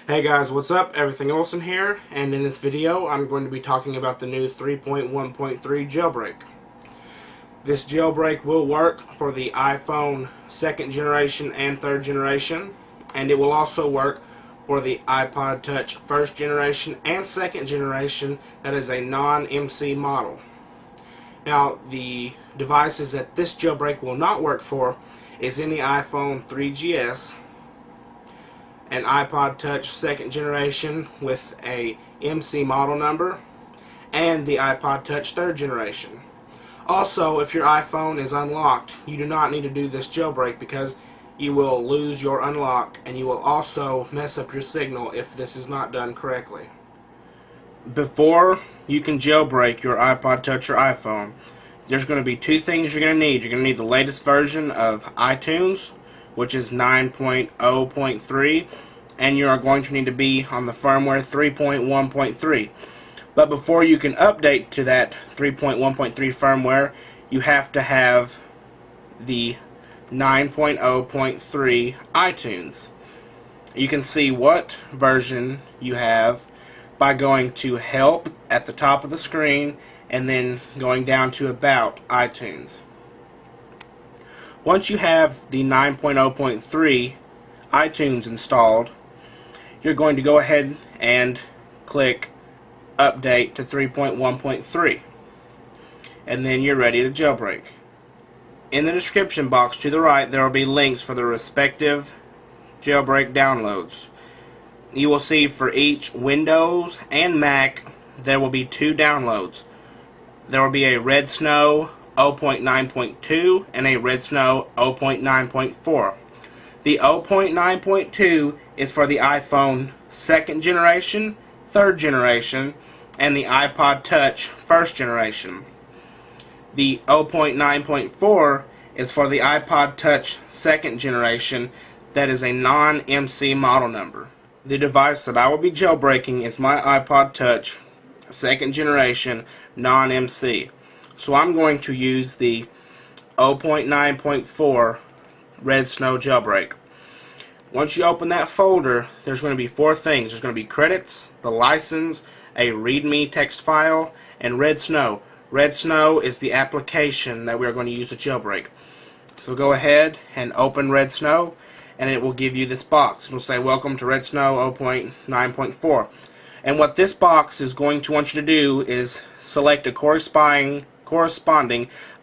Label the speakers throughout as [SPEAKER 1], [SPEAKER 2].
[SPEAKER 1] Hey guys, what's up? Everything Olsen here, and in this video I'm going to be talking about the new 3.1.3 jailbreak. This jailbreak will work for the iPhone 2nd generation and 3rd generation, and it will also work for the iPod Touch 1st generation and 2nd generation that is a non-MC model. Now, the devices that this jailbreak will not work for is any iPhone 3GS, an iPod Touch 2nd generation with a MC model number, and the iPod Touch 3rd generation. Also, if your iPhone is unlocked, you do not need to do this jailbreak because you will lose your unlock, and you will also mess up your signal if this is not done correctly. Before you can jailbreak your iPod Touch or iPhone, there's going to be two things you're going to need. You're going to need the latest version of iTunes, which is 9.0.3, and you are going to need to be on the firmware 3.1.3. But before you can update to that 3.1.3 firmware, you have to have the 9.0.3 iTunes. You can see what version you have by going to Help at the top of the screen and then going down to About iTunes. Once you have the 9.0.3 iTunes installed, you're going to go ahead and click Update to 3.1.3, and then you're ready to jailbreak. In the description box to the right, there will be links for the respective jailbreak downloads. You will see for each Windows and Mac there will be two downloads. There will be a Red Snow 0.9.2 and a Red Snow 0.9.4. The 0.9.2 is for the iPhone 2nd generation, 3rd generation, and the iPod Touch 1st generation. The 0.9.4 is for the iPod Touch 2nd generation that is a non-MC model number. The device that I will be jailbreaking is my iPod Touch 2nd generation non-MC. So I'm going to use the 0.9.4 Red Snow jailbreak. Once you open that folder, there's going to be four things. There's going to be credits, the license, a README text file, and Red Snow. Red Snow is the application that we're going to use to jailbreak. So go ahead and open Red Snow, and it will give you this box. It will say, Welcome to Red Snow 0.9.4. And what this box is going to want you to do is select a corresponding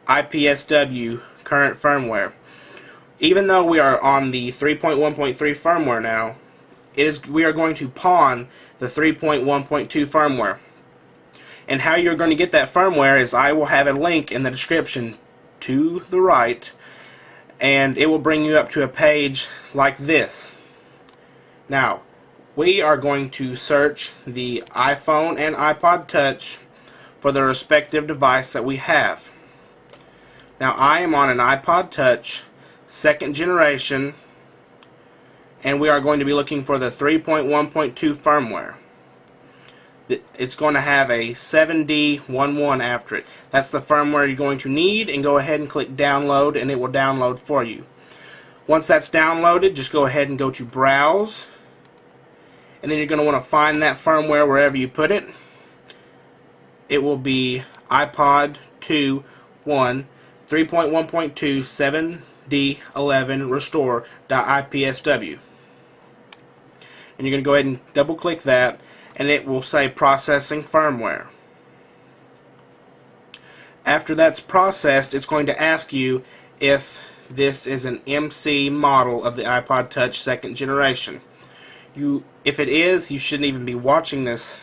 [SPEAKER 1] IPSW current firmware. Even though we are on the 3.1.3 firmware now, we are going to pawn the 3.1.2 firmware. And how you're going to get that firmware is I will have a link in the description to the right, and it will bring you up to a page like this. Now, we are going to search the iPhone and iPod Touch for the respective device that we have. Now, I am on an iPod Touch 2nd generation, and we are going to be looking for the 3.1.2 firmware. It's going to have a 7D11 after it. That's the firmware you're going to need, and go ahead and click download, and it will download for you. Once that's downloaded, just go ahead and go to browse, and then you're going to want to find that firmware wherever you put it. It will be iPod 2 1 3.1.2 7D11 restore.ipsw. And you're going to go ahead and double click that, and it will say processing firmware. After that's processed, it's going to ask you if this is an MC model of the iPod Touch 2nd generation. If it is, you shouldn't even be watching this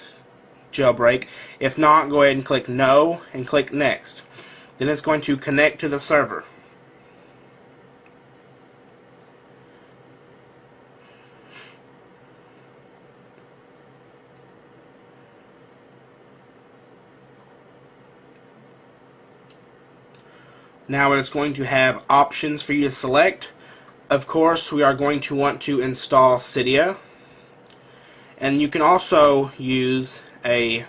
[SPEAKER 1] jailbreak. If not, go ahead and click No and click Next. Then it's going to connect to the server. Now it's going to have options for you to select. Of course, we are going to want to install Cydia. And you can also use a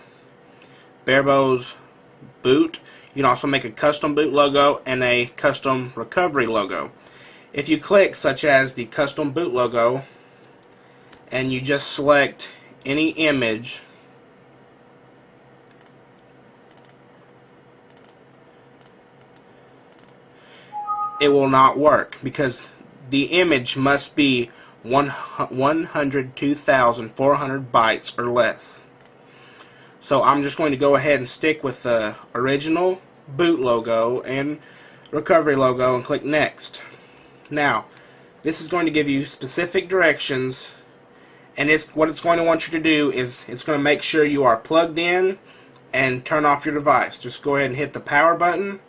[SPEAKER 1] barebones boot. You can also make a custom boot logo and a custom recovery logo. If you click such as the custom boot logo and you just select any image, it will not work because the image must be 102,400 bytes or less. So I'm just going to go ahead and stick with the original boot logo and recovery logo and click next. Now this is going to give you specific directions, and what it's going to want you to do is it's going to make sure you are plugged in and turn off your device. Just go ahead and hit the power button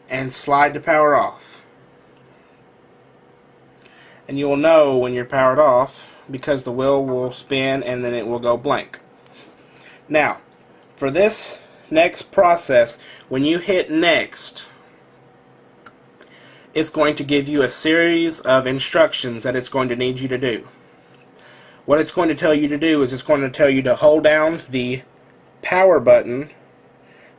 [SPEAKER 1] and slide the power off. And you'll know when you're powered off because the wheel will spin and then it will go blank. Now, for this next process, when you hit next, it's going to give you a series of instructions that it's going to need you to do. What it's going to tell you to do is it's going to tell you to hold down the power button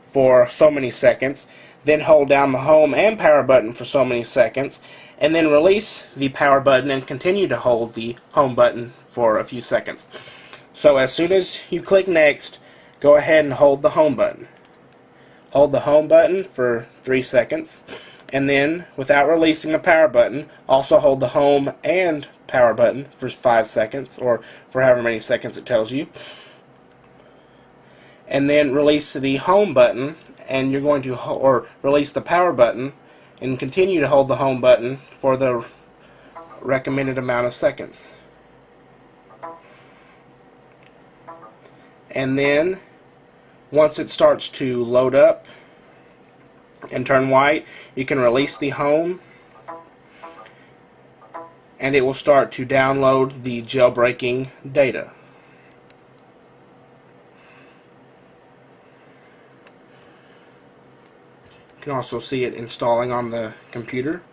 [SPEAKER 1] for so many seconds, then hold down the home and power button for so many seconds, and then release the power button and continue to hold the home button for a few seconds. So as soon as you click next, go ahead and hold the home button. Hold the home button for 3 seconds, and then without releasing the power button, also hold the home and power button for 5 seconds, or for however many seconds it tells you, and then release the home button, and you're going to release the power button and continue to hold the home button for the recommended amount of seconds. And then once it starts to load up and turn white, you can release the home and it will start to download the jailbreaking data. You can also see it installing on the computer.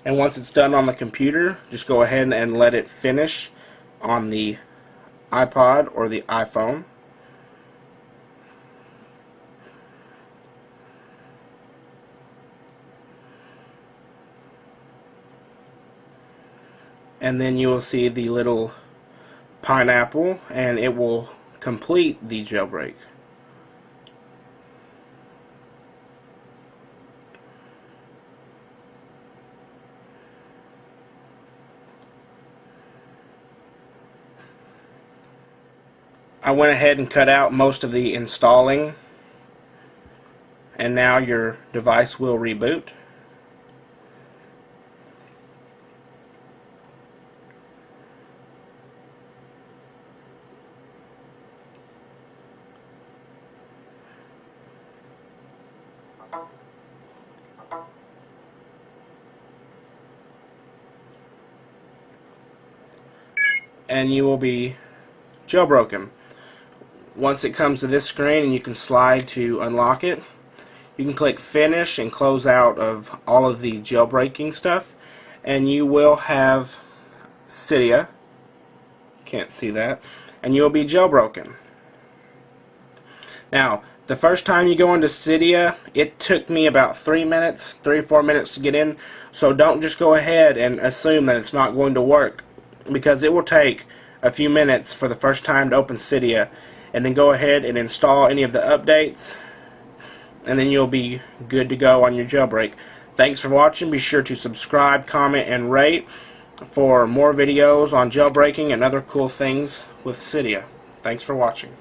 [SPEAKER 1] And once it's done on the computer, just go ahead and let it finish on the iPod or the iPhone. And then you will see the little pineapple, and it will complete the jailbreak. I went ahead and cut out most of the installing, and now your device will reboot. And you will be jailbroken. Once it comes to this screen and you can slide to unlock it, you can click finish and close out of all of the jailbreaking stuff, and you will have Cydia. Can't see that. And you'll be jailbroken. Now, the first time you go into Cydia, it took me about 3 minutes, 3 or 4 minutes to get in, so don't just go ahead and assume that it's not going to work, because it will take a few minutes for the first time to open Cydia, and then go ahead and install any of the updates, and then you'll be good to go on your jailbreak. Thanks for watching. Be sure to subscribe, comment, and rate for more videos on jailbreaking and other cool things with Cydia. Thanks for watching.